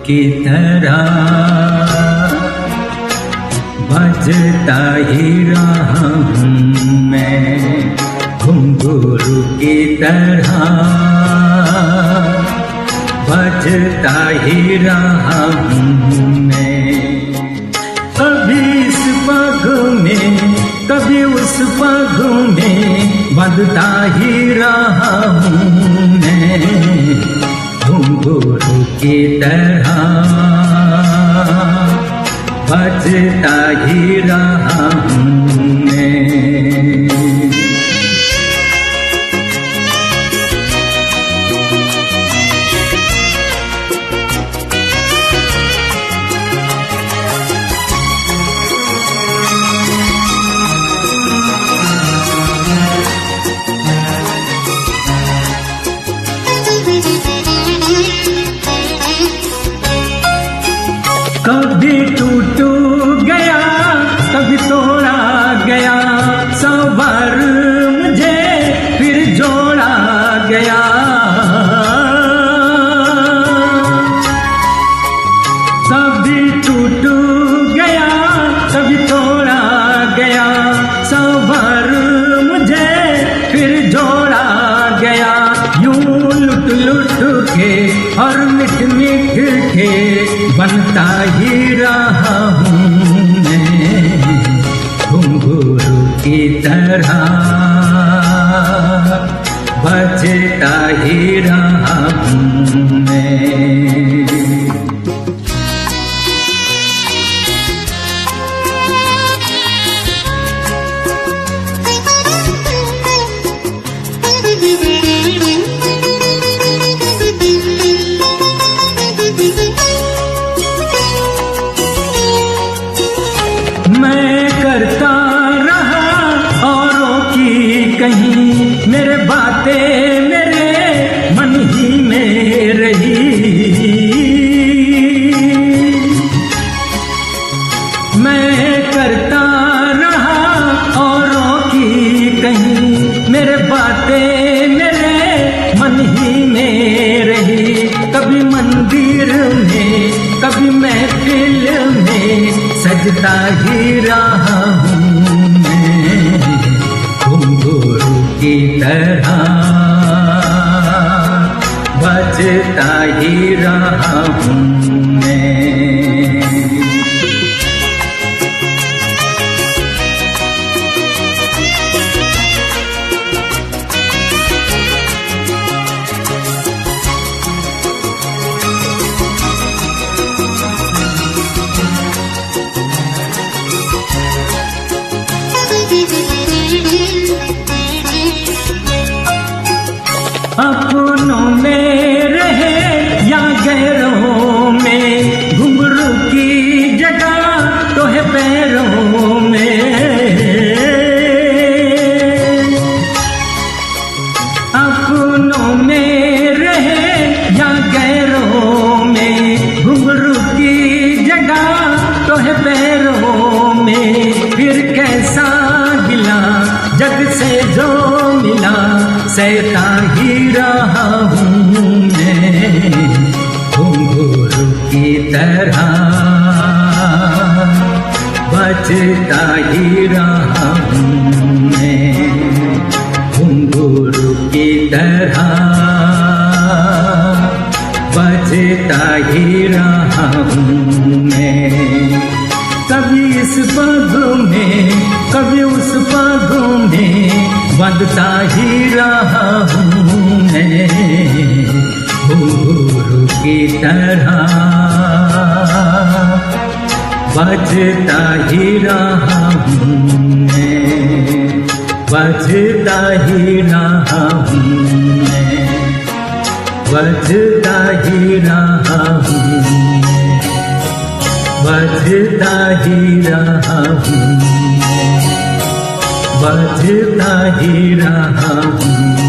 की तरह बजता ही रहा हूँ मैं, घुंघरू की तरह बजता ही रहा हूँ मैं। कभी इस पग में कभी उस पग में बजता ही रहा हूँ मैं, घुंघरू की तरह बजता ही रहा हूँ मैं। कभी टूट गया कभी तोड़ा गया, सौ बार मुझे फिर जोड़ा गया। कभी टूट गया कभी तोड़ा गया, सौ बार मुझे फिर जोड़ा गया। यूं लुट लुट के और मिट मिट के बनता ही रहा हूँ मैं, घुंघरू की तरह बजता ही रहा हूँ मैं। मैं करता रहा औरों की कहीं, मेरे बातें मेरे मन ही में रही। मैं करता रहा औरों की कहीं, मेरे बातें मेरे मन ही में रही। कभी मंदिर में कभी महफिल में सजता ही रहा हूँ मैं, घुंघरू की तरह बजता ही रहा हूँ मैं। अपनों में रहे या गैरों में, घुंघरू की जगह तो है पैरों में। अपनों में रहे या गैरों में, घुंघरू की जगह तो है पैरों में। फिर कैसा गिला जग से जो मिला, सहता ही रहा हूँ मैं, घुंघरू की तरह बजता ही रहा हूँ मैं, घुंघरू की तरह बजता ही रहा हूँ मैं। कभी इस पग में कभी उस पग में बजता ही रहा हूँ मैं, घुंघरू की तरह बजता ही रहा हूँ मैं, बजता ही रहा हूँ मैं, बजता ही रहा हूँ मैं, बजता ही रहा हूँ मैं, बजता ही रहा हूँ।